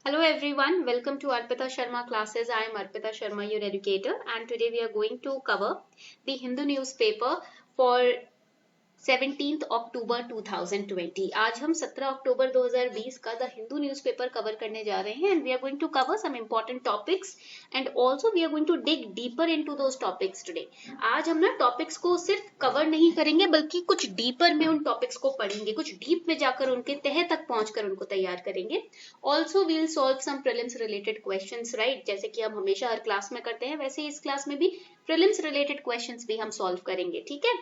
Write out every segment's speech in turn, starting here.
Hello everyone, welcome to Arpita Sharma classes. I am Arpita Sharma, your educator, and today we are going to cover the Hindu newspaper for 17th October 2020. आज हम 17 अक्टूबर 2020 का the Hindu newspaper cover करने जा रहे हैं and we are going to cover some important topics and also we are going to dig deeper into those topics today. आज हम ना टॉपिक्स को सिर्फ कवर नहीं करेंगे बल्कि कुछ डीपर में उन टॉपिक्स को पढ़ेंगे, कुछ डीप में जाकर उनके तह तक पहुंचकर उनको तैयार करेंगे. Also we will solve some prelims related questions, right, जैसे कि हम हमेशा हर क्लास में करते हैं वैसे इस क्लास में भी प्रीलिम्स रिलेटेड क्वेश्चंस भी हम सॉल्व करेंगे. ठीक है,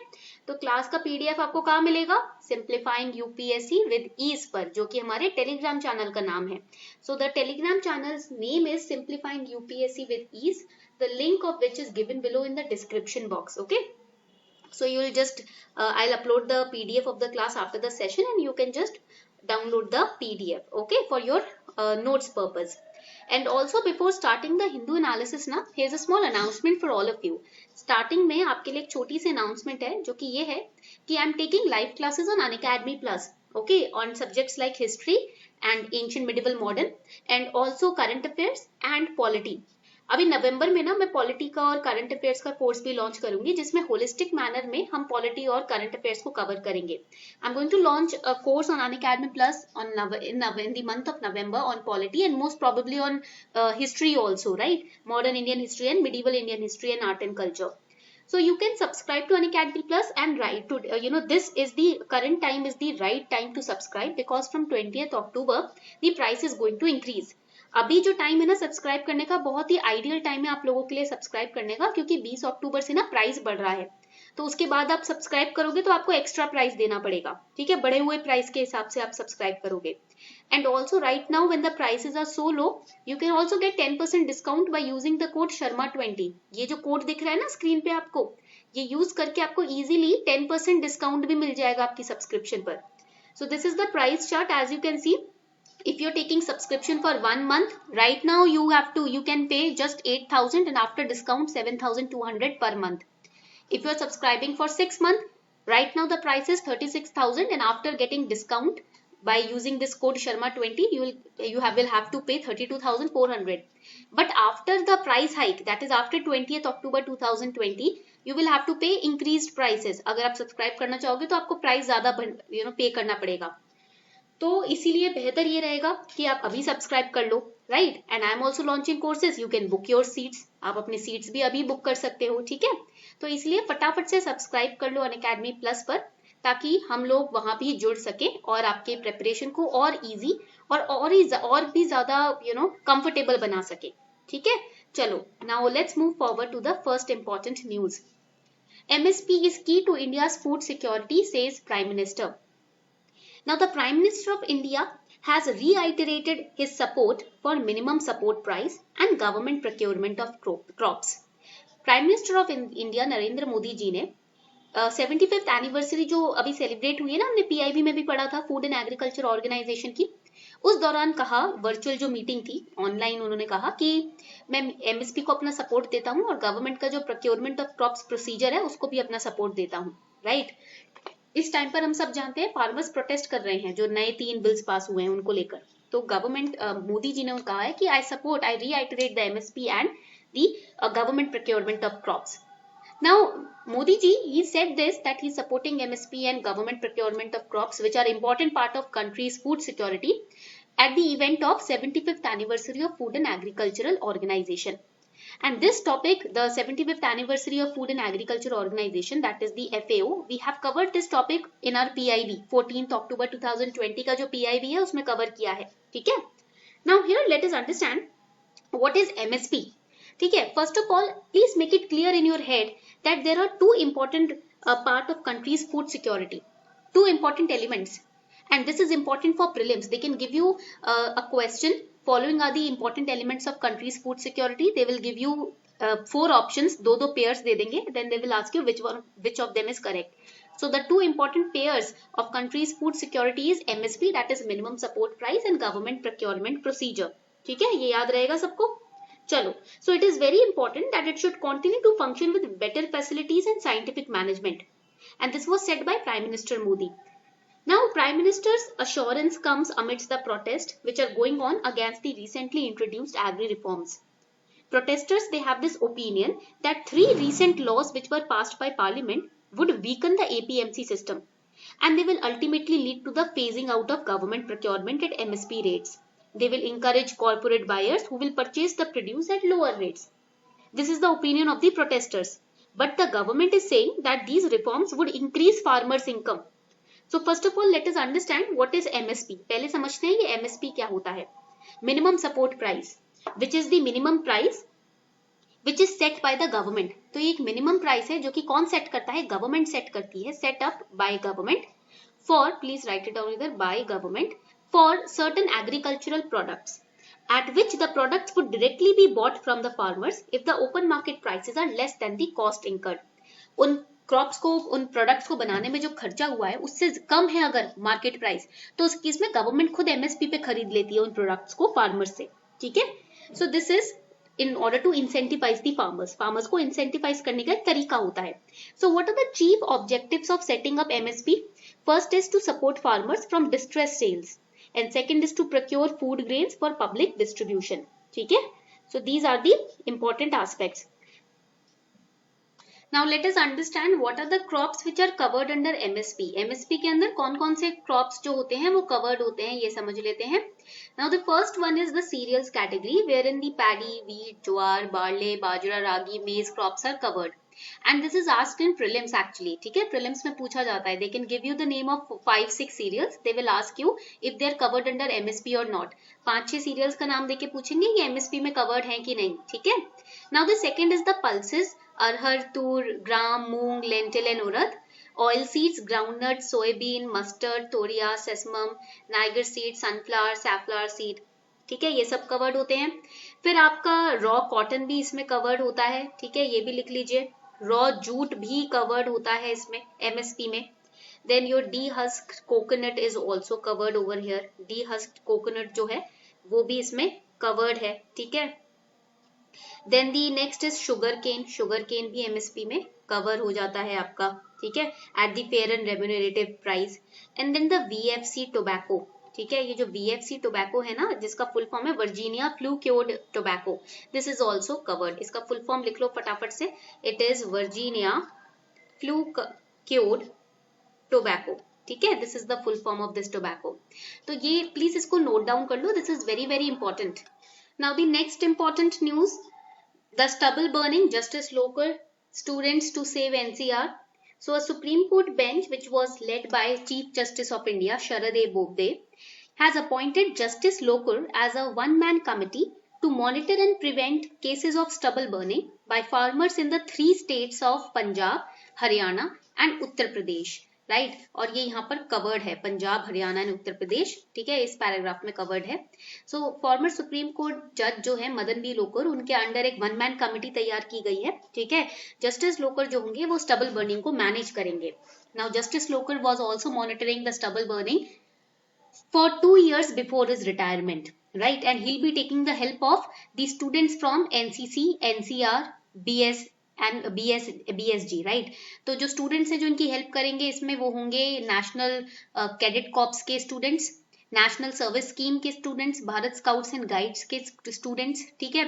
तो क्लास का पीडीएफ आपको कहाँ मिलेगा? सिंप्लीफाइंग यूपीएससी विद ईज पर, जो कि हमारे टेलीग्राम चैनल का नाम है. So the Telegram channel name is simplifying UPSC with ease, the link of which is given below in the description box. Okay, so you will just I'll upload the pdf of the class after the session and you can just download the pdf, okay, for your notes purpose. And also before starting the Hindu analysis na, here's a small announcement for all of you. Starting में आपके लिए एक छोटी सी announcement है जो कि ये है कि I'm taking live classes on Unacademy Plus, okay, on subjects like history and ancient medieval modern and also current affairs and polity. अभी नवंबर में ना मैं पॉलिटी का और करंट अफेयर्स का कोर्स भी लॉन्च करूंगी जिसमें होलिस्टिक मैनर में हम पॉलिटी और करंट अफेयर्स को कवर करेंगे. I am going to launch a course on Unacademy plus on in the month of November on polity and most probably on history also, right, modern Indian history and medieval Indian history and art and culture. So you can subscribe to Unacademy Plus and write to this is the current time is the right time to subscribe because from 20th October the price is going to increase. अभी जो time है ना subscribe करने का, बहुत ही ideal time है आप लोगों के लिए सब्सक्राइब करने का, क्योंकि 20 अक्टूबर से ना प्राइस बढ़ रहा है. तो उसके बाद आप सब्सक्राइब करोगे तो आपको एक्स्ट्रा प्राइस देना पड़ेगा. ठीक है, बढ़े हुए प्राइस के हिसाब से आप सब्सक्राइब करोगे. And also right now when the prices are so low you can also get 10% discount by using the code शर्मा20. ये जो कोड दिख रहा है ना स्क्रीन पे आपको, ये यूज करके आपको इजीली 10% डिस्काउंट भी मिल जाएगा आपकी सब्सक्रिप्शन पर. So this is the price chart as you can see. If you're taking subscription for 1 month, right now you can pay just 8,000 and after discount 7,200 per month. If you're subscribing for 6 months, right now the price is 36,000 and after getting discount by using this code Sharma20, you will have to pay 32,400. But after the price hike, that is after 20th October 2020, you will have to pay increased prices. अगर आप subscribe करना चाहोगे तो आपको price ज्यादा पे करना पड़ेगा. तो इसीलिए बेहतर ये रहेगा कि आप अभी सब्सक्राइब कर लो, right. And I'm also launching courses, you can book your seats. आप अपने सीट्स भी अभी बुक कर सकते हो. ठीक है, तो इसलिए फटाफट से सब्सक्राइब कर लो अनअकैडमी प्लस पर, ताकि हम लोग वहां भी जुड़ सके और आपके प्रिपरेशन को और इजी और भी ज्यादा कंफर्टेबल बना सके. ठीक है, चलो now let's move forward to the first important news. MSP is key to India's food security, says Prime Minister. Now, the Prime Minister of India has reiterated his support for minimum support price and government procurement of crops. Prime Minister of India Narendra Modi ji ने 75th anniversary जो अभी celebrate हुई है ना, हमने PIB में भी पढ़ा था, फूड एंड एग्रीकल्चर ऑर्गेनाइजेशन की, उस दौरान कहा, वर्चुअल जो मीटिंग थी ऑनलाइन, उन्होंने कहा कि मैं MSP को अपना सपोर्ट देता हूं और गवर्नमेंट का जो प्रोक्योरमेंट ऑफ क्रॉप्स प्रोसीजर है उसको भी अपना सपोर्ट देता हूं, राइट. इस टाइम पर हम सब जानते हैं फार्मर्स प्रोटेस्ट कर रहे हैं, जो नए 3 बिल्स पास हुए हैं उनको लेकर. तो गवर्नमेंट मोदी जी ने कहा है कि I reiterate the MSP and the government procurement of crops. Now, Modi ji, he said this, that he's supporting MSP and government procurement of crops, which are important part of country's food security, at the event of 75th anniversary of Food and Agricultural Organization. And this topic, the 75th anniversary of Food and Agriculture Organization, that is the FAO, we have covered this topic in our PIB. 14th October 2020 का जो PIB है उसमें cover किया है. ठीक है? Now here let us understand what is MSP. ठीक है, first of all, please make it clear in your head that there are two important part of country's food security, two important elements, and this is important for prelims. They can give you a question, following are the important elements of country's food security. They will give you 4 options, दो pairs दे देंगे, then they will ask you which of them is correct. So the two important pairs of country's food security is MSP, that is minimum support price, and government procurement procedure. ठीक है, ये याद रहेगा सबको. चलो, so it is very important that it should continue to function with better facilities and scientific management, and this was said by Prime Minister Modi. Now, Prime Minister's assurance comes amidst the protests which are going on against the recently introduced agri reforms. Protesters, they have this opinion that 3 recent laws which were passed by Parliament would weaken the APMC system, and they will ultimately lead to the phasing out of government procurement at MSP rates. They will encourage corporate buyers who will purchase the produce at lower rates. This is the opinion of the protesters. But the government is saying that these reforms would increase farmers' income. So first of all, let us understand what is MSP. पहले समझते हैं ये MSP क्या होता है. Minimum Support Price, which is the minimum price which is set by the government. तो ये एक minimum price है जो कि कौन set करता है? Government set करती है. Set up by government for, please write it down either, by government for certain agricultural products, at which the products would directly be bought from the farmers if the open market prices are less than the cost incurred. उन crops को, उन products को बनाने में जो खर्चा हुआ है उससे कम है अगर मार्केट प्राइस, तो उस केस में गवर्नमेंट खुद एमएसपी पे खरीद लेती है उन प्रोडक्ट्स को फार्मर्स से. ठीक है. सो this is in order to incentivize the farmers. Farmers को incentivize करने का एक तरीका होता है. So what are the chief objectives of setting up MSP? First is to support farmers from distress sales, and second is to procure food grains for public distribution. ठीक है. So these are the important aspects. Now let us understand what are the crops which are covered under MSP. MSP के अंदर कौन कौन से crops जो होते हैं वो covered होते हैं, ये समझ लेते हैं. Now the first one is the cereals category, wherein the paddy, wheat, jowar, barley, bajra, ragi, maize crops are covered. And this is asked in prelims actually. ठीक है. Prelims में पूछा जाता है. They can give you the name of 5-6 cereals. They will ask you if they are covered under MSP or not. 5-6 cereals का नाम देके पूछेंगे ये MSP में covered हैं कि नहीं. ठीक है. Now the second is the pulses. Arhar, tur, gram, moong, lentil and urad. Oil seeds, groundnut, soybean, mustard, toria, sesamum, niger seed, sunflower, safflower seed. ठीक है. ये सब कवर्ड होते हैं. फिर आपका रॉ कॉटन भी इसमें कवर्ड होता है. ठीक है. ये भी लिख लीजिए. रॉ जूट भी कवर्ड होता है इसमें एमएसपी में. Then your de husk coconut is also covered over here. De husk coconut जो है वो भी इसमें कवर्ड है. ठीक है. Then the next is sugar cane. Sugar cane भी एमएसपी में कवर हो जाता है आपका. ठीक है. At the fair and remunerative price. And then the VFC tobacco. ठीक है. ये जो वीएफसी टोबैको है ना, जिसका फुल फॉर्म है Virginia flue cured tobacco, this is also covered. इसका फुल फॉर्म लिख लो फटाफट से. It is Virginia flue cured tobacco. ठीक है. This is the full form of this tobacco. तो ये प्लीज इसको नोट डाउन कर लो. This is very very important. Now the next important news, the stubble burning, Justice Loker, students to save NCR. So a Supreme Court bench which was led by Chief Justice of India, Sharad A. Bobde, has appointed Justice Loker as a one-man committee to monitor and prevent cases of stubble burning by farmers in the 3 states of Punjab, Haryana and Uttar Pradesh. Right. और ये यहाँ पर covered है, Punjab, Haryana and Uttar Pradesh. ठीक है. इस paragraph में covered है. सो फॉर्मर सुप्रीम कोर्ट जज जो है मदन बी लोकर, उनके अंडर एक वन मैन कमेटी तैयार की गई है. ठीक है. जस्टिस लोकर जो होंगे वो स्टबल बर्निंग को मैनेज करेंगे. Now justice Lokur was also monitoring the stubble burning for 2 years before his retirement, right? And he'll be taking the help of the students from NCC, NCR, BS and BSG, right? तो जो students हैं जो इनकी help करेंगे इसमें वो होंगे national cadet corps के स्टूडेंट्स, नेशनल सर्विस स्कीम के students, Bharat scouts and guides के स्टूडेंट्स. ठीक है.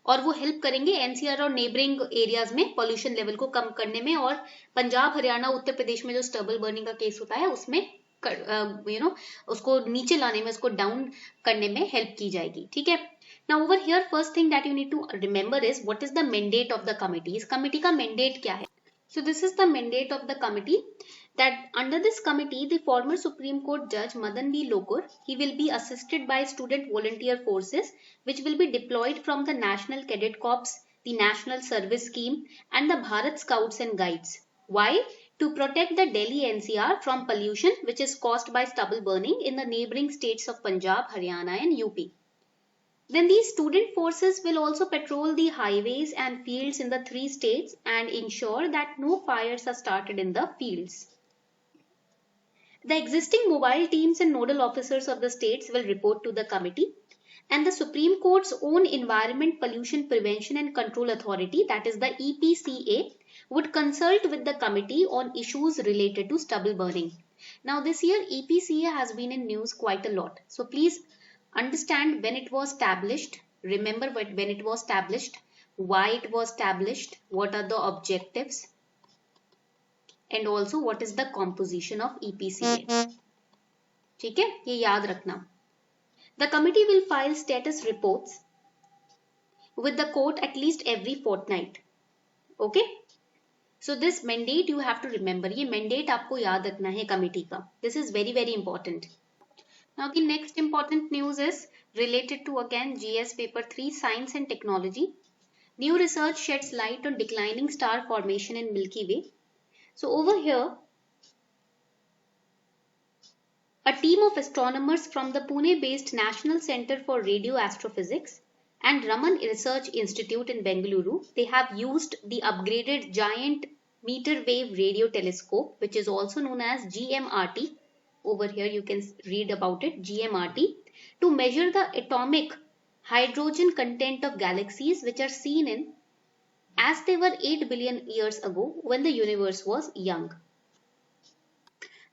और वो हेल्प करेंगे एनसीआर और नेबरिंग एरियाज में पॉल्यूशन लेवल को कम करने में, और पंजाब, हरियाणा, उत्तर प्रदेश में जो स्टबल बर्निंग का केस होता है उसमें उसको नीचे लाने में, उसको डाउन करने में हेल्प की जाएगी. ठीक है. Now over here, first thing that you need to remember is what is the mandate of the committee. इस कमेटी का mandate क्या है? So this is the mandate of the committee, that under this committee, the former Supreme Court Judge Madan B. Lokur, he will be assisted by student volunteer forces which will be deployed from the National Cadet Corps, the National Service Scheme and the Bharat Scouts and Guides. Why? To protect the Delhi NCR from pollution which is caused by stubble burning in the neighboring states of Punjab, Haryana and UP. Then these student forces will also patrol the highways and fields in the 3 states and ensure that no fires are started in the fields. The existing mobile teams and nodal officers of the states will report to the committee, and the Supreme Court's own Environment Pollution Prevention and Control Authority, that is the EPCA, would consult with the committee on issues related to stubble burning. Now this year EPCA has been in news quite a lot. So please understand when it was established, remember when it was established, why it was established, what are the objectives, and also what is the composition of EPCA. ठीक है, ये याद रखना. The committee will file status reports with the court at least every fortnight. Okay? So this mandate you have to remember. ये mandate आपको याद रखना है committee का. This is very very important. Now the next important news is related to again GS paper 3 Science and Technology. New research sheds light on declining star formation in Milky Way. So over here, a team of astronomers from the Pune-based National Center for Radio Astrophysics and Raman Research Institute in Bengaluru, they have used the upgraded Giant Meter Wave Radio Telescope, which is also known as GMRT. Over here you can read about it, GMRT, to measure the atomic hydrogen content of galaxies which are seen in as they were 8 billion years ago when the universe was young.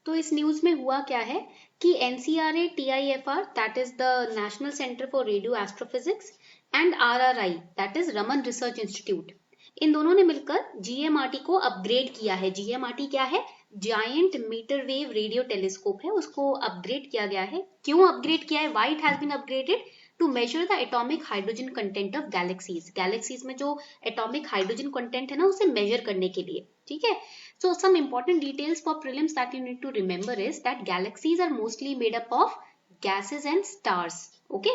तो इस news में हुआ क्या है कि NCRA TIFR, that is the National Center for Radio Astrophysics, and RRI, that is Raman Research Institute, इन दोनों ने मिलकर GMRT को अपग्रेड किया है. GMRT क्या है? Giant metre wave radio telescope है, उसको अपग्रेड किया गया है. क्यों अपग्रेड किया है? Why it has been upgraded? To measure the atomic hydrogen content of galaxies. Galaxies में जो एटॉमिक हाइड्रोजन कंटेंट है ना, उसे मेजर करने के लिए. ठीक है. So some important details for prelims that you need to remember is that galaxies are mostly made up of gases and stars. Okay,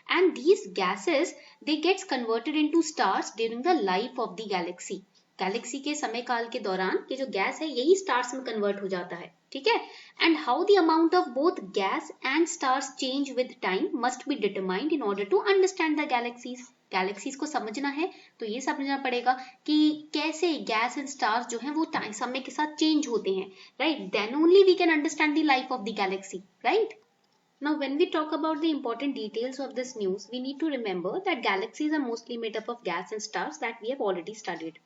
and these gases they gets converted into stars during the life of the galaxy. Galaxy के समय काल के दौरान ये जो gas है यही stars में कन्वर्ट हो जाता है. ठीक है. And how the amount of both gas and stars change with time must be determined in order to understand the galaxies. Galaxies को समझना है तो ये समझना पड़ेगा कि कैसे गैस एंड स्टार्स जो हैं वो टाइम समय के साथ चेंज होते हैं. Right. Then only we can understand the life of the galaxy. Right. Now when we talk about the important details of this news, we need to remember that galaxies are mostly made up of gas and stars that we have already studied.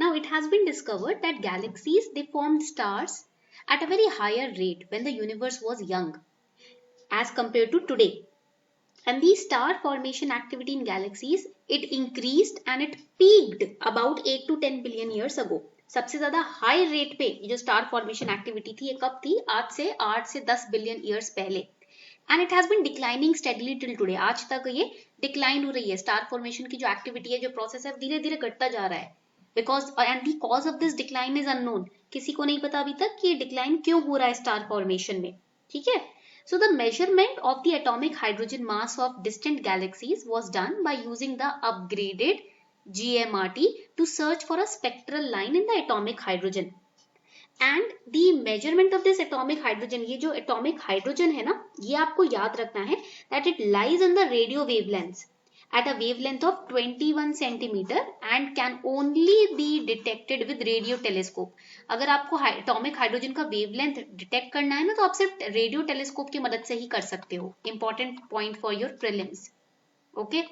Now it has been discovered that galaxies they formed stars at a very higher rate when the universe was young as compared to today. And the star formation activity in galaxies it increased and it peaked about 8 to 10 billion years ago. सबसे ज्यादा high rate पे ये जो star formation activity थी ये कब थी? आज से 8 से 10 बिलियन ईयर्स पहले. And it has been declining steadily till today. आज तक ये डिक्लाइन हो रही है. स्टार फॉर्मेशन की जो एक्टिविटी है, जो प्रोसेस है, धीरे धीरे घटता जा रहा है. Because and the cause of this decline is unknown. किसी को नहीं पता अभी तक कि ये डिक्लाइन क्यों हो रहा है स्टार फॉर्मेशन में. ठीक है. So the measurement of the atomic hydrogen mass of distant galaxies was done by using the upgraded GMRT to search for a spectral line in the atomic hydrogen. And the measurement of this atomic hydrogen, ये जो atomic hydrogen है ना, ये आपको याद रखना है that it lies on the radio wavelengths at a wavelength of 21 centimeter and can only be detected with radio telescope. अगर आपको एटॉमिक हाइड्रोजन का वेवलेंथ डिटेक्ट करना है ना, तो आप सिर्फ रेडियो टेलीस्कोप की मदद से ही कर सकते हो. Important point for your prelims. Okay.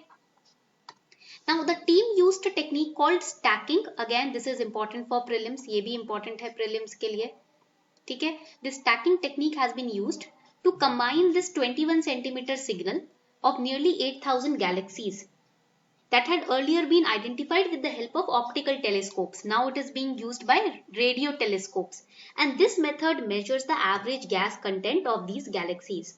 Now the team used a technique called stacking. Again this is important for prelims. ये भी important है prelims के लिए. ठीक है. This stacking technique has been used to combine this 21 centimeter signal of nearly 8,000 galaxies that had earlier been identified with the help of optical telescopes. Now it is being used by radio telescopes, and this method measures the average gas content of these galaxies.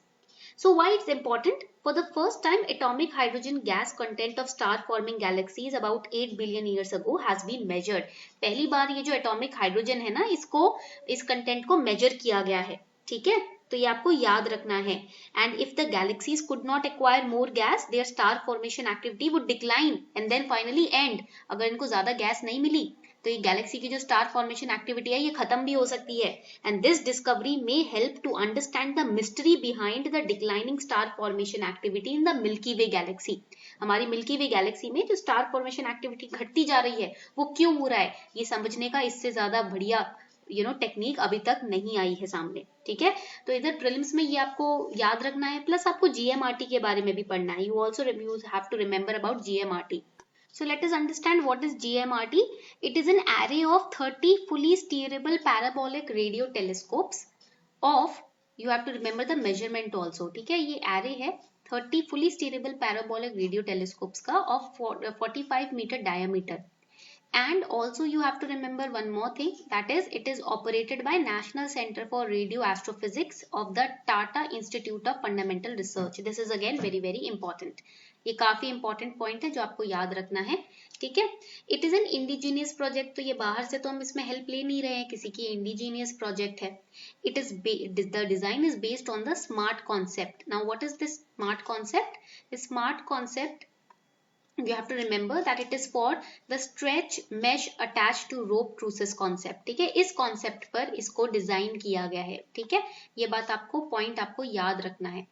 So why it's important? For the first time, atomic hydrogen gas content of star forming galaxies about 8 billion years ago has been measured. पहली बार ये जो atomic hydrogen है ना, इस content को measure किया गया है. ठीक है. तो ये आपको याद रखना है. And if the galaxies could not acquire more gas, their star formation activity would decline and then finally end. अगर इनको ज्यादा गैस नहीं मिली तो ये गैलेक्सी की जो स्टार फॉर्मेशन एक्टिविटी है ये खत्म भी हो सकती है. And this discovery may help to understand the mystery behind the declining star formation activity in the Milky Way galaxy. हमारी मिल्की वे गैलेक्सी में जो स्टार फॉर्मेशन एक्टिविटी घटती जा रही है वो क्यों हो रहा है, ये समझने का इससे ज्यादा बढ़िया टेक्निक अभी तक नहीं आई है सामने. ठीक है. तो इधर प्रीलिम्स में ये आपको याद रखना है, प्लस आपको GMRT के बारे में भी पढ़ना है. You also have to remember about GMRT. So let us understand what is GMRT. It is an array of 30 fully steerable parabolic radio telescopes of, you have to remember the measurement also, ठीक है. ये array है 30 fully steerable parabolic radio telescopes का of 45 meter diameter. And also you have to remember one more thing, that is it is operated by National Center for Radio Astrophysics of the Tata Institute of Fundamental Research. This is again very very important. ये काफी important point है जो आपको याद रखना है, ठीक है. It is an indigenous project, तो ये बाहर से तो हम इसमें help ले नहीं रहे हैं, किसी की indigenous project है. The design is based on the SMART concept. Now what is this SMART concept? The SMART concept, you have to remember that it is for the stretch mesh attached to rope truces concept, ठीक है. इस concept पर इसको design किया गया है, ठीक है. ये बात आपको point आपको याद रखना है.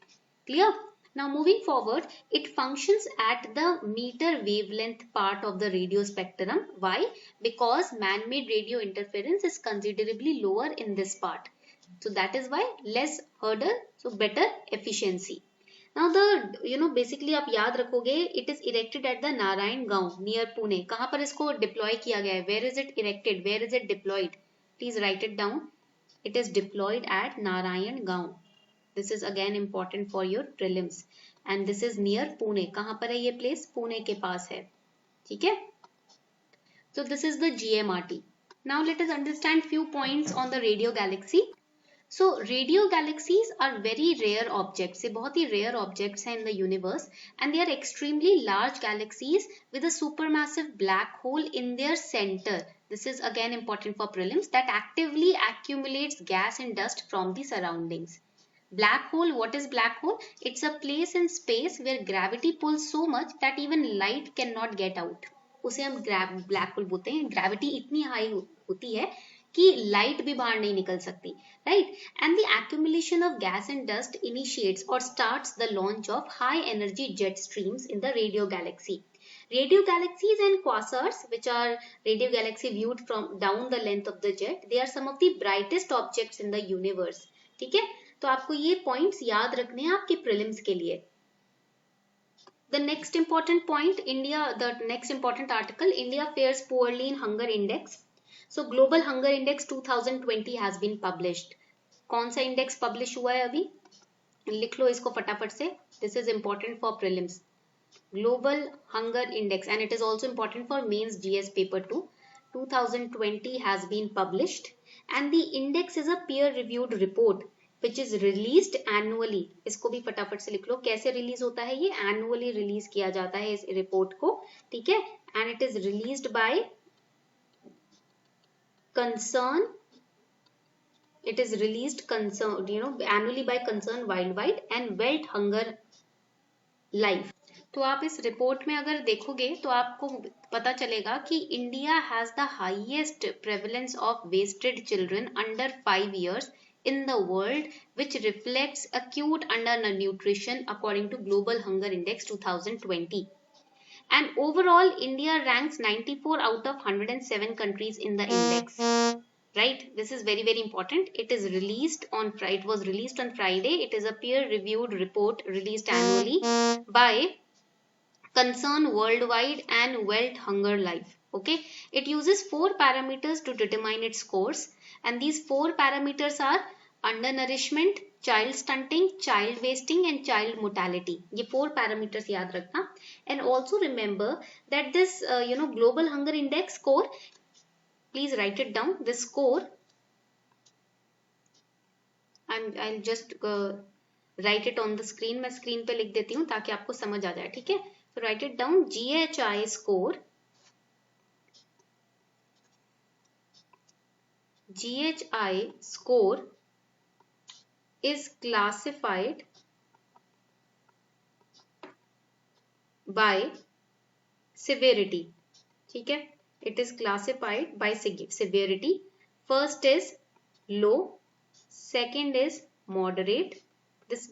Clear? Now moving forward, it functions at the meter wavelength part of the radio spectrum. Why? Because man-made radio interference is considerably lower in this part. So that is why less hurdle, so better efficiency. Now the basically आप याद रखोगे, it is erected at the Narayan Gaon near Pune. कहाँ पर इसको deploy किया गया है? Where is it erected? Where is it deployed? Please write it down. It is deployed at Narayan Gaon. This is again important for your prelims. And this is near Pune. कहाँ पर है ये place? Pune के पास है, ठीक है. So this is the GMRT. Now let us understand few points on the radio galaxy. So radio galaxies are very rare objects. ये बहुत ही rare objects हैं in the universe, and they are extremely large galaxies with a supermassive black hole in their center. This is again important for prelims, that actively accumulates gas and dust from the surroundings. Black hole, what is black hole? It's a place in space where gravity pulls so much that even light cannot get out. उसे हम black hole बोलते हैं. Gravity इतनी high होती है कि light भी बाहर नहीं निकल सकती, right? And the accumulation of gas and dust initiates or starts the launch of high energy jet streams in the radio galaxy. Radio galaxies and quasars, which are radio galaxy viewed from down the length of the jet, they are some of the brightest objects in the universe, ठीक है. तो आपको ये points याद रखने हैं आपके prelims के लिए. The next important point, the next important article, India fares poorly in hunger index. So global hunger index 2020 has been published. कौन सा इंडेक्स पब्लिश हुआ है अभी? लिख लो इसको फटाफट से. This is important for prelims. Global hunger index, and it is also important for mains GS paper 2. 2020 has been published, and the index is a peer reviewed report which is released annually. इसको भी फटाफट से लिख लो. कैसे release होता है ये? Annually release किया जाता है इस रिपोर्ट को, ठीक है. And it is released by concern. It is released annually by Concern Worldwide and World Hunger Life. तो आप इस रिपोर्ट में अगर देखोगे तो आपको पता चलेगा कि India has the highest prevalence of wasted children under 5 years in the world, which reflects acute undernutrition according to Global Hunger Index 2020. And overall, India ranks 94 out of 107 countries in the index. Right? This is very very important. It is released on Friday. It was released on Friday. It is a peer-reviewed report released annually by Concern Worldwide and World Hunger Life. Okay, it uses 4 parameters to determine its scores, and these 4 parameters are undernourishment, child stunting, child wasting and child mortality. ये 4 parameters याद रखना. And also remember that this global hunger index score, please write it down. This score, I'll just write it on the screen. मैं screen पे लिख देती हूँ ताकि आपको समझ आ जाए, ठीक है. So write it down. GHI score, GHI score is classified by severity. ठीक है, it is classified by severity. First is low, second is moderate.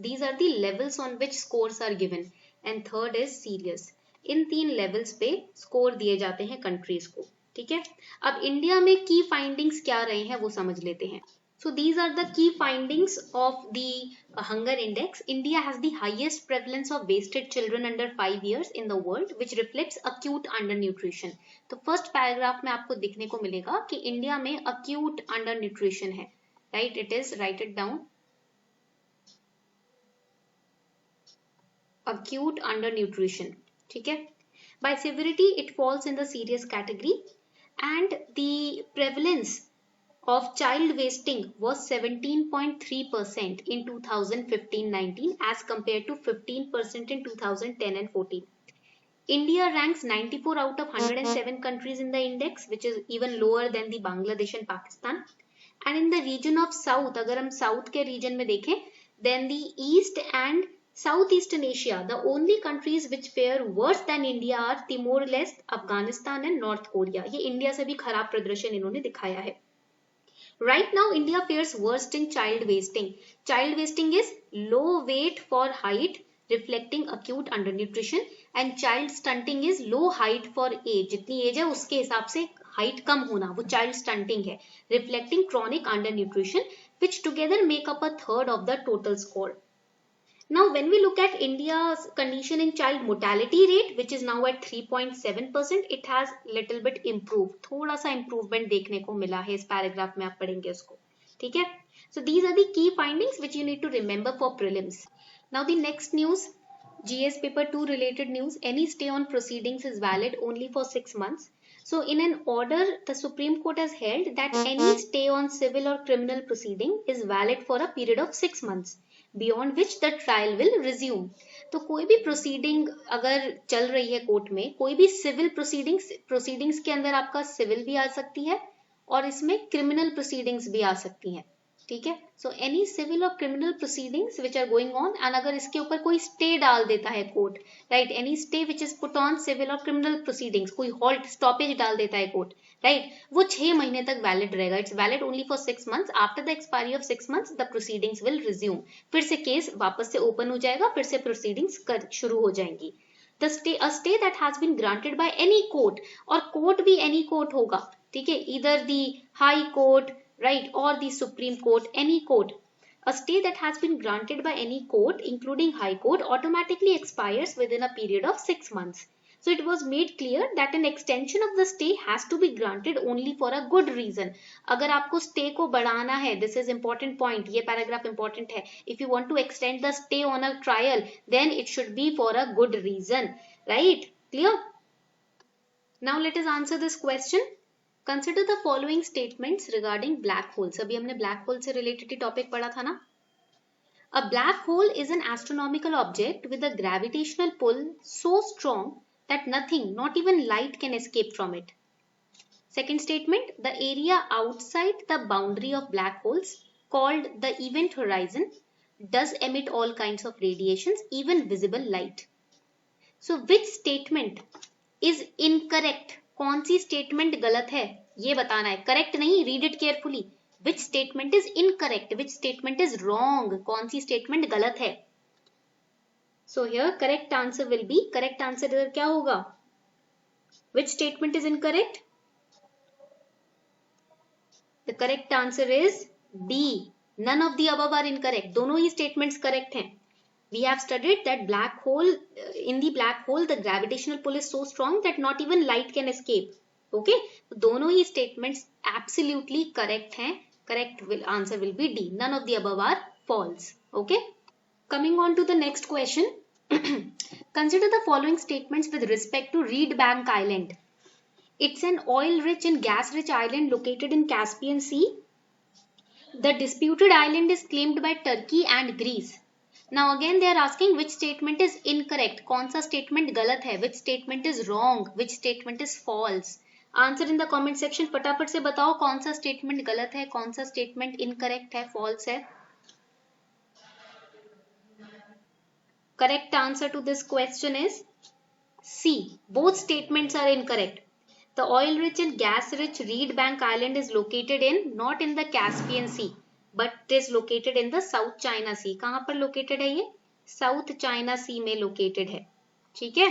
These are the levels on which scores are given, and third is serious. In 3 levels पे score दिए जाते हैं countries को, ठीक है. अब इंडिया में की फाइंडिंग्स क्या रहे हैं वो समझ लेते हैं. So these are the key findings of the hunger index. India has the highest prevalence of wasted children under 5 years in the world, which reflects acute undernutrition. तो फर्स्ट पैराग्राफ में आपको दिखने को मिलेगा कि इंडिया में acute undernutrition है, right, it is, right it down, acute undernutrition. ठीक है, by severity it falls in the serious category, and the prevalence of child wasting was 17.3% in 2015-19 as compared to 15% in 2010 and 14. India ranks 94 out of 107 countries in the index, which is even lower than the Bangladesh and Pakistan. And in the region of South, अगर हम South के region में देखें, then the East and Southeastern Asia, the only countries which fare worse than India are Timor-Leste, Afghanistan and North Korea. ये India से भी खराब प्रदर्शन इन्होंने दिखाया है. Right now, India fares worst in child wasting. Child wasting is low weight for height, reflecting acute undernutrition, and child stunting is low height for age. जितनी as है उसके हिसाब से हाइट कम होना, वो चाइल्ड स्टंटिंग है, reflecting chronic undernutrition, which together make up a third of the total score. Now, when we look at India's condition in child mortality rate, which is now at 3.7%, it has little bit improved. थोड़ा सा improvement देखने को मिला है इस paragraph में, आप पढ़ेंगे उसको, ठीक है? So these are the key findings which you need to remember for prelims. Now the next news, GS paper 2 related news. Any stay on proceedings is valid only for 6 months. So in an order, the Supreme Court has held that any stay on civil or criminal proceeding is valid for a period of 6 months. Beyond which the trial will resume. तो कोई भी proceeding अगर चल रही है court में, कोई भी सिविल प्रोसीडिंग्स के अंदर आपका सिविल भी आ सकती है और इसमें क्रिमिनल प्रोसीडिंग्स भी आ सकती हैं, ठीक है? सो एनी सिविल और criminal proceedings which are going on, and अगर इसके ऊपर कोई स्टे डाल देता है court, right, any stay which is put on civil और क्रिमिनल प्रोसीडिंग्स, कोई हॉल्ट स्टॉपेज डाल देता है कोर्ट, राइट, वो 6 महीने तक वैलिड रहेगा. It's valid only for 6 months. After the expiry of 6 months the proceedings will resume. फिर से केस वापस से ओपन हो जाएगा, फिर से प्रोसीडिंग्स शुरू हो जाएंगी. The stay, a stay that has been granted by any court, और कोर्ट भी any कोर्ट होगा, ठीक है, either the high court, right, or the Supreme Court, any court. A stay that has been granted by any court, including High Court, automatically expires within a period of 6 months. So it was made clear that an extension of the stay has to be granted only for a good reason. अगर आपको stay को बढ़ाना है, this is important point, ये paragraph important है. If you want to extend the stay on a trial, then it should be for a good reason, right? Clear? Now let us answer this question. Consider the following statements regarding black holes. अभी हमने black hole से related topic पढ़ा था ना? A black hole is an astronomical object with a gravitational pull so strong that nothing, not even light, can escape from it. Second statement, the area outside the boundary of black holes, called the event horizon, does emit all kinds of radiations, even visible light. So which statement is incorrect? कौन सी statement गलत है ये बताना है, correct नहीं, read it carefully. Which statement is incorrect, which statement is wrong, कौन सी स्टेटमेंट गलत है. So here correct answer will be, correct answer इधर क्या होगा, which statement is incorrect? The correct answer is D, none of the above are incorrect. दोनों ही statements correct हैं. We have studied that black hole, in the black hole the gravitational pull is so strong that not even light can escape. Okay, दोनों ही statements absolutely correct हैं. Correct answer will be D. None of the above are false. Okay, coming on to the next question. Consider the following statements with respect to Reed Bank Island. It's an oil-rich and gas-rich island located in Caspian Sea. The disputed island is claimed by Turkey and Greece. Now again they are asking which statement is incorrect, कौन सा statement गलत है, which statement is wrong, which statement is false. Answer in the comment section. फटाफट से बताओ कौन सा statement गलत है, कौन सा statement incorrect है, false है. Correct answer to this question is C. Both statements are incorrect. The oil-rich and gas-rich Reed Bank Island is located in, not in the Caspian Sea, but it is located in the South China Sea. कहाँ पर located है ये? South China Sea में located है. ठीक है?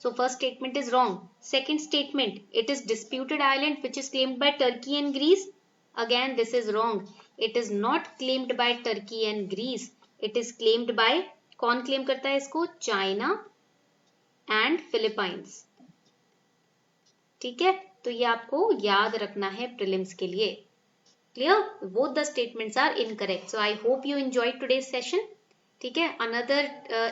So first statement is wrong. Second statement, it is disputed island which is claimed by Turkey and Greece. Again this is wrong. It is not claimed by Turkey and Greece. It is claimed by, कौन claim करता है इसको? China and Philippines. ठीक है? तो ये आपको याद रखना है प्रीलिम्स के लिए. Clear? Both the statements are incorrect. So I hope you enjoyed today's session. ठीक है. अनदर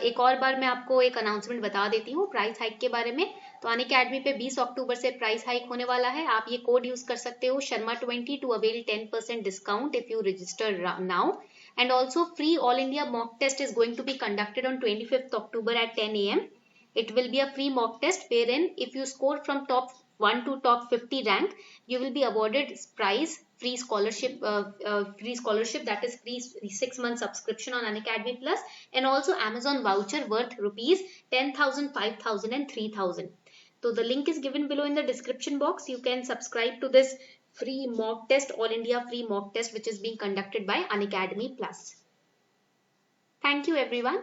एक और बार मैं आपको एक अनाउंसमेंट बता देती हूँ प्राइस हाइक के बारे में. तो अनअकैडमी पे 20 अक्टूबर से प्राइस हाइक होने वाला है. आप ये कोड यूज कर सकते हो Sharma20 to avail 10% discount if you register now. And also free all India mock test is going to be conducted on 25th October at 10 a.m. It will be a free mock test wherein if you score from top 1 to top 50 rank, you will be awarded prize, free scholarship that is free 6 month subscription on Unacademy Plus, and also Amazon voucher worth rupees 10,000, 5,000 and 3,000. So the link is given below in the description box. You can subscribe to this free mock test, all India free mock test, which is being conducted by Unacademy Plus. Thank you everyone.